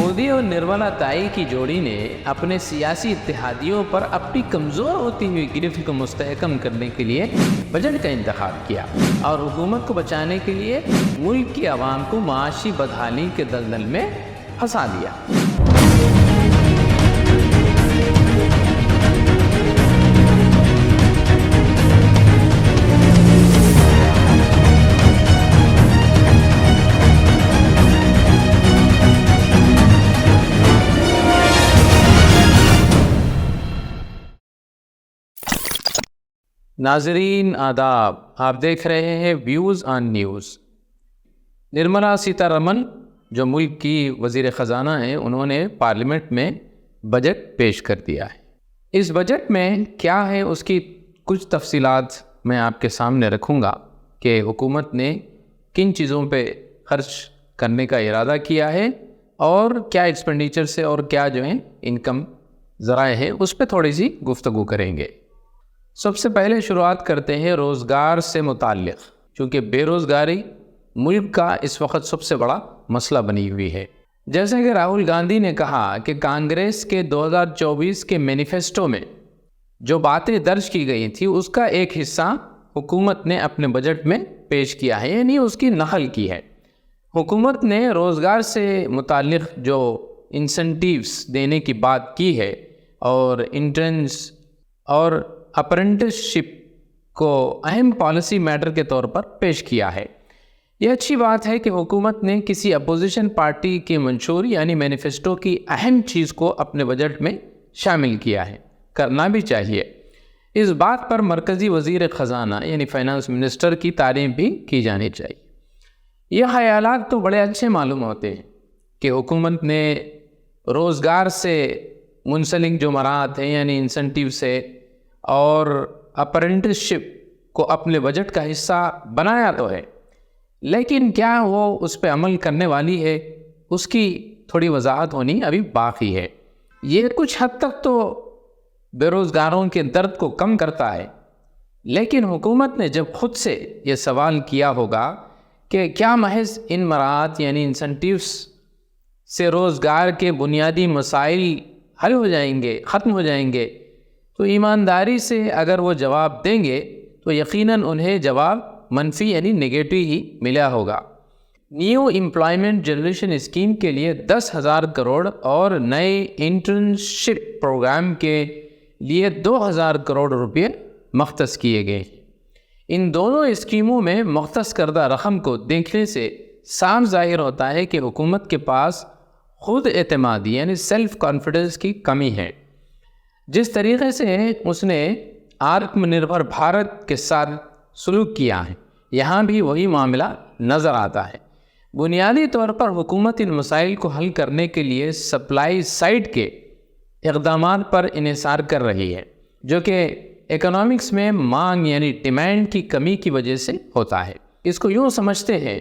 مودی اور نرملا تائی کی جوڑی نے اپنے سیاسی اتحادیوں پر اپنی کمزور ہوتی ہوئی گرفت کو مستحکم کرنے کے لیے بجٹ کا انتخاب کیا اور حکومت کو بچانے کے لیے ملک کی عوام کو معاشی بدحالی کے دلدل میں پھنسا دیا۔ ناظرین آداب، آپ دیکھ رہے ہیں views on news. Nirmala Sitharaman جو ملک کی وزیر خزانہ ہیں، انہوں نے پارلیمنٹ میں بجٹ پیش کر دیا ہے۔ اس بجٹ میں کیا ہے اس کی کچھ تفصیلات میں آپ کے سامنے رکھوں گا کہ حکومت نے کن چیزوں پہ خرچ کرنے کا ارادہ کیا ہے اور کیا ایکسپینڈیچر سے اور کیا جو ہے انکم ذرائع ہے اس پہ تھوڑی سی گفتگو کریں گے۔ سب سے پہلے شروعات کرتے ہیں روزگار سے متعلق، چونکہ بے روزگاری ملک کا اس وقت سب سے بڑا مسئلہ بنی ہوئی ہے۔ جیسے کہ راہل گاندھی نے کہا کہ کانگریس کے 2024 کے مینیفیسٹو میں جو باتیں درج کی گئی تھی اس کا ایک حصہ حکومت نے اپنے بجٹ میں پیش کیا ہے، یعنی اس کی نقل کی ہے۔ حکومت نے روزگار سے متعلق جو انسینٹیوز دینے کی بات کی ہے اور انٹرنس اور اپرنٹس شپ کو اہم پالیسی میٹر کے طور پر پیش کیا ہے۔ یہ اچھی بات ہے کہ حکومت نے کسی اپوزیشن پارٹی کے منشور یعنی مینیفیسٹو کی اہم چیز کو اپنے بجٹ میں شامل کیا ہے، کرنا بھی چاہیے۔ اس بات پر مرکزی وزیر خزانہ یعنی فائنانس منسٹر کی تعریف بھی کی جانی چاہیے۔ یہ خیالات تو بڑے اچھے معلوم ہوتے ہیں کہ حکومت نے روزگار سے منسلک جو مراحت ہیں یعنی انسینٹیو سے اور اپرنٹس شپ کو اپنے بجٹ کا حصہ بنایا تو ہے، لیکن کیا وہ اس پہ عمل کرنے والی ہے، اس کی تھوڑی وضاحت ہونی ابھی باقی ہے۔ یہ کچھ حد تک تو بے روزگاروں کے درد کو کم کرتا ہے، لیکن حکومت نے جب خود سے یہ سوال کیا ہوگا کہ کیا محض ان مراحت یعنی انسینٹیوز سے روزگار کے بنیادی مسائل حل ہو جائیں گے، ختم ہو جائیں گے، تو ایمانداری سے اگر وہ جواب دیں گے تو یقیناً انہیں جواب منفی یعنی نگیٹو ہی ملا ہوگا۔ نیو امپلائمنٹ جنریشن اسکیم کے لیے 10,000 کروڑ اور نئے انٹرنشپ پروگرام کے لیے 2,000 کروڑ روپے مختص کیے گئے۔ ان دونوں اسکیموں میں مختص کردہ رقم کو دیکھنے سے صاف ظاہر ہوتا ہے کہ حکومت کے پاس خود اعتمادی یعنی سیلف کانفیڈنس کی کمی ہے۔ جس طریقے سے اس نے آتم نربھر بھارت کے ساتھ سلوک کیا ہے، یہاں بھی وہی معاملہ نظر آتا ہے۔ بنیادی طور پر حکومت ان مسائل کو حل کرنے کے لیے سپلائی سائڈ کے اقدامات پر انحصار کر رہی ہے، جو کہ اکنامکس میں مانگ یعنی ڈیمانڈ کی کمی کی وجہ سے ہوتا ہے۔ اس کو یوں سمجھتے ہیں،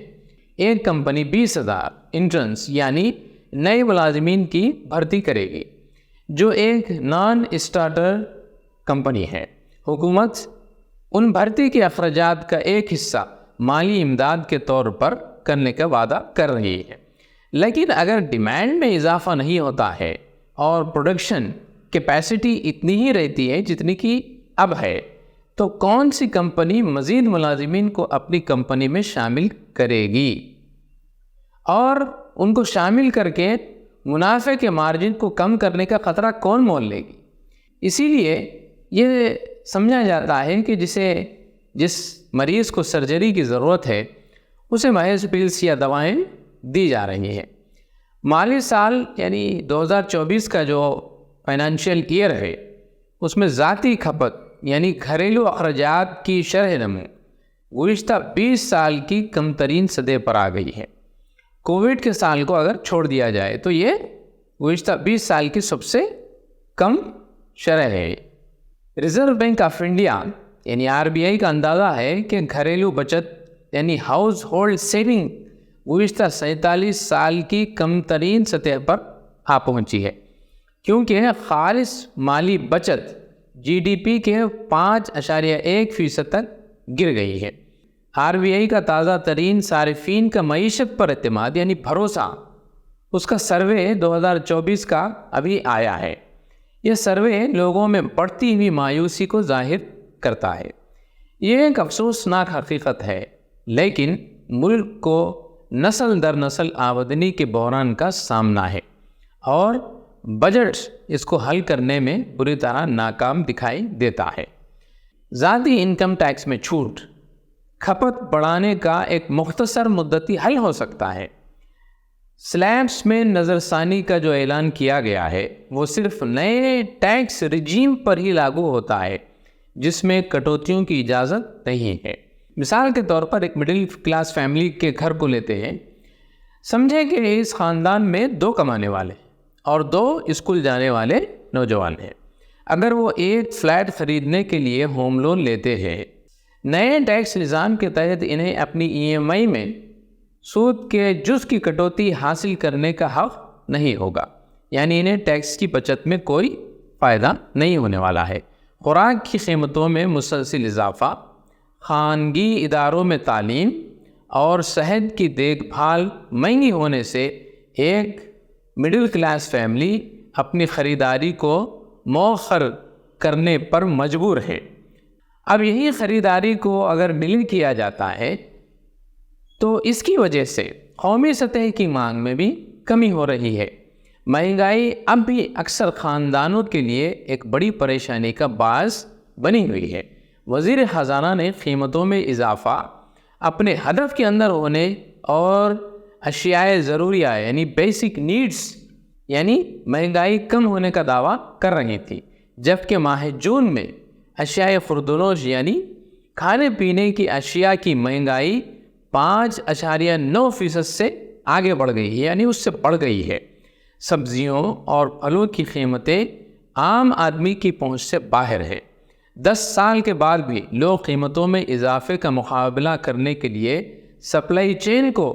ایک کمپنی 20,000 انٹرنس یعنی نئے ملازمین کی بھرتی کرے گی جو ایک نان اسٹارٹر کمپنی ہے۔ حکومت ان بھرتی کے اخراجات کا ایک حصہ مالی امداد کے طور پر کرنے کا وعدہ کر رہی ہے، لیکن اگر ڈیمانڈ میں اضافہ نہیں ہوتا ہے اور پروڈکشن کیپیسٹی اتنی ہی رہتی ہے جتنی کہ اب ہے، تو کون سی کمپنی مزید ملازمین کو اپنی کمپنی میں شامل کرے گی اور ان کو شامل کر کے منافع کے مارجن کو کم کرنے کا خطرہ کون مول لے گی؟ اسی لیے یہ سمجھا جاتا ہے کہ جس مریض کو سرجری کی ضرورت ہے اسے محض پلس یا دوائیں دی جا رہی ہیں۔ مالی سال یعنی 2024 کا جو فائنانشیل ایئر ہے اس میں ذاتی کھپت یعنی گھریلو اخراجات کی شرح نمو گزشتہ 20 سال کی کم ترین سطح پر آ گئی ہے۔ کووڈ کے سال کو اگر چھوڑ دیا جائے تو یہ گزشتہ 20 سال کی سب سے کم شرح ہے۔ ریزرو بینک آف انڈیا یعنی RBI کا اندازہ ہے کہ گھریلو بچت یعنی ہاؤس ہولڈ سیونگ گزشتہ 47 سال کی کم ترین سطح پر آ پہنچی ہے، کیونکہ خالص مالی بچت GDP کے 5.1% تک گر گئی ہے۔ RBI کا تازہ ترین صارفین کا معیشت پر اعتماد یعنی بھروسہ اس کا سروے 2024 کا ابھی آیا ہے۔ یہ سروے لوگوں میں بڑھتی ہوئی مایوسی کو ظاہر کرتا ہے۔ یہ ایک افسوسناک حقیقت ہے، لیکن ملک کو نسل در نسل آمدنی کے بحران کا سامنا ہے اور بجٹ اس کو حل کرنے میں بری طرح ناکام دکھائی دیتا ہے۔ ذاتی انکم ٹیکس میں چھوٹ کھپت بڑھانے کا ایک مختصر مدتی حل ہو سکتا ہے۔ سلیبس میں نظر ثانی کا جو اعلان کیا گیا ہے وہ صرف نئے ٹیکس رجیم پر ہی لاگو ہوتا ہے، جس میں کٹوتیوں کی اجازت نہیں ہے۔ مثال کے طور پر ایک مڈل کلاس فیملی کے گھر کو لیتے ہیں۔ سمجھیں کہ اس خاندان میں 2 کمانے والے اور 2 اسکول جانے والے نوجوان ہیں۔ اگر وہ ایک فلیٹ خریدنے کے لیے ہوم لون لیتے ہیں، نئے ٹیکس نظام کے تحت انہیں اپنی EMI میں سود کے جز کی کٹوتی حاصل کرنے کا حق نہیں ہوگا، یعنی انہیں ٹیکس کی بچت میں کوئی فائدہ نہیں ہونے والا ہے۔ خوراک کی قیمتوں میں مسلسل اضافہ، خانگی اداروں میں تعلیم اور صحت کی دیکھ بھال مہنگی ہونے سے ایک مڈل کلاس فیملی اپنی خریداری کو مؤخر کرنے پر مجبور ہے۔ اب یہی خریداری کو اگر ڈیلے کیا جاتا ہے تو اس کی وجہ سے قومی سطح کی مانگ میں بھی کمی ہو رہی ہے۔ مہنگائی اب بھی اکثر خاندانوں کے لیے ایک بڑی پریشانی کا باعث بنی ہوئی ہے۔ وزیر خزانہ نے قیمتوں میں اضافہ اپنے ہدف کے اندر ہونے اور اشیاء ضروریہ یعنی بیسک نیڈز یعنی مہنگائی کم ہونے کا دعویٰ کر رہی تھی، جبکہ ماہ جون میں اشیاء خوردنوش یعنی کھانے پینے کی اشیاء کی مہنگائی 5.9% سے آگے بڑھ گئی ہے، یعنی اس سے بڑھ گئی ہے۔ سبزیوں اور پھلوں کی قیمتیں عام آدمی کی پہنچ سے باہر ہے۔ 10 سال کے بعد بھی لوگ قیمتوں میں اضافے کا مقابلہ کرنے کے لیے سپلائی چین کو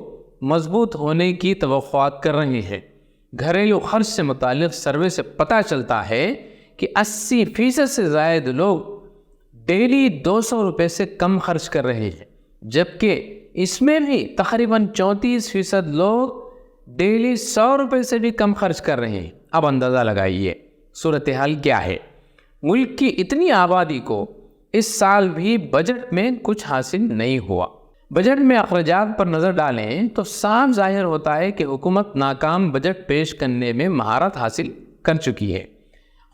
مضبوط ہونے کی توقعات کر رہے ہیں۔ گھریلو خرچ سے متعلق سروے سے پتہ چلتا ہے کہ 80% سے زائد لوگ ڈیلی 200 روپے سے کم خرچ کر رہے ہیں، جبکہ اس میں بھی تقریباً 34% لوگ ڈیلی 100 روپے سے بھی کم خرچ کر رہے ہیں۔ اب اندازہ لگائیے صورتحال کیا ہے۔ ملک کی اتنی آبادی کو اس سال بھی بجٹ میں کچھ حاصل نہیں ہوا۔ بجٹ میں اخراجات پر نظر ڈالیں تو صاف ظاہر ہوتا ہے کہ حکومت ناکام بجٹ پیش کرنے میں مہارت حاصل کر چکی ہے۔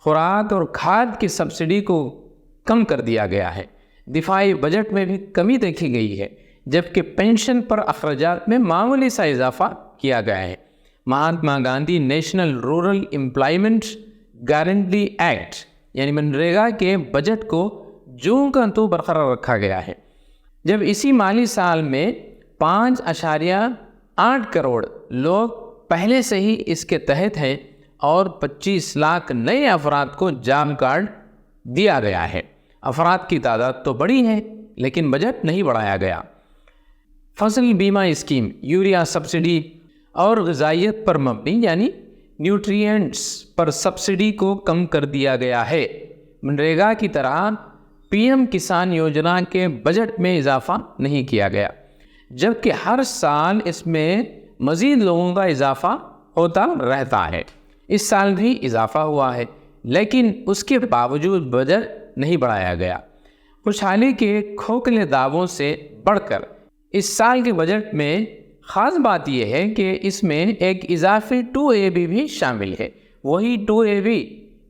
خوراک اور کھاد کی سبسڈی کو کم کر دیا گیا ہے۔ دفاعی بجٹ میں بھی کمی دیکھی گئی ہے، جبکہ پینشن پر اخراجات میں معمولی سا اضافہ کیا گیا ہے۔ Mahatma Gandhi national rural employment guarantee act یعنی منریگا کے بجٹ کو جون کا تو برقرار رکھا گیا ہے، جب اسی مالی سال میں 5.8 کروڑ لوگ پہلے سے ہی اس کے تحت ہیں اور 25 لاکھ نئے افراد کو جاب کارڈ دیا گیا ہے۔ افراد کی تعداد تو بڑی ہے لیکن بجٹ نہیں بڑھایا گیا۔ فصل بیمہ اسکیم، یوریا سبسڈی اور غذائیت پر مبنی یعنی نیوٹرینٹس پر سبسڈی کو کم کر دیا گیا ہے۔ منریگا کی طرح PM کسان یوجنا کے بجٹ میں اضافہ نہیں کیا گیا، جبکہ ہر سال اس میں مزید لوگوں کا اضافہ ہوتا رہتا ہے۔ اس سال بھی اضافہ ہوا ہے، لیکن اس کے باوجود بجٹ نہیں بڑھایا گیا۔ خوشحالی کے کھوکھلے دعووں سے بڑھ کر اس سال کے بجٹ میں خاص بات یہ ہے کہ اس میں ایک اضافی 2AB بھی شامل ہے، وہی 2AB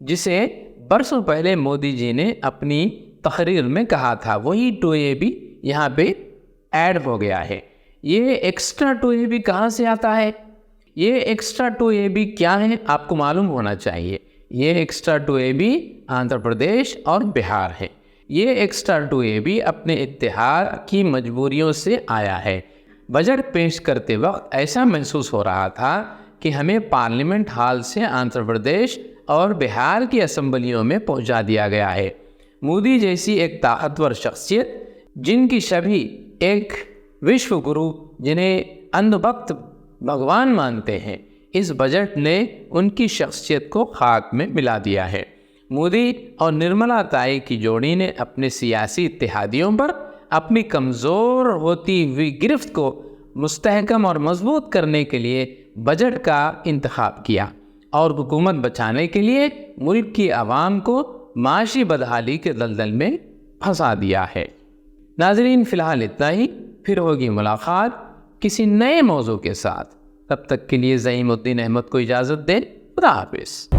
جسے برسوں پہلے مودی جی نے اپنی تقریر میں کہا تھا، وہی 2AB یہاں پہ ایڈ ہو گیا ہے۔ یہ ایکسٹرا 2AB کہاں سے آتا ہے؟ یہ ایکسٹرا 2AB کیا ہے آپ کو معلوم ہونا چاہیے۔ یہ ایکسٹرا 2AB آندھرا پردیش اور بہار ہے۔ یہ ایکسٹرا 2AB اپنے اتحاد کی مجبوریوں سے آیا ہے۔ بجٹ پیش کرتے وقت ایسا محسوس ہو رہا تھا کہ ہمیں پارلیمنٹ ہال سے آندھرا پردیش اور بہار کی اسمبلیوں میں پہنچا دیا گیا ہے۔ مودی جیسی ایک طاقتور شخصیت جن کی شبیہ ایک وشو گرو جنہیں اندھ بھکت بھگوان مانتے ہیں، اس بجٹ نے ان کی شخصیت کو خاک میں ملا دیا ہے۔ مودی اور نرملا تائی کی جوڑی نے اپنے سیاسی اتحادیوں پر اپنی کمزور ہوتی ہوئی گرفت کو مستحکم اور مضبوط کرنے کے لیے بجٹ کا انتخاب کیا اور حکومت بچانے کے لیے ملک کی عوام کو معاشی بدحالی کے دلدل میں پھنسا دیا ہے۔ ناظرین، فی الحال اتنا ہی، پھر ہوگی ملاقات کسی نئے موضوع کے ساتھ۔ تب تک کے لیے زعیم الدین احمد کو اجازت دیں۔ خدا حافظ۔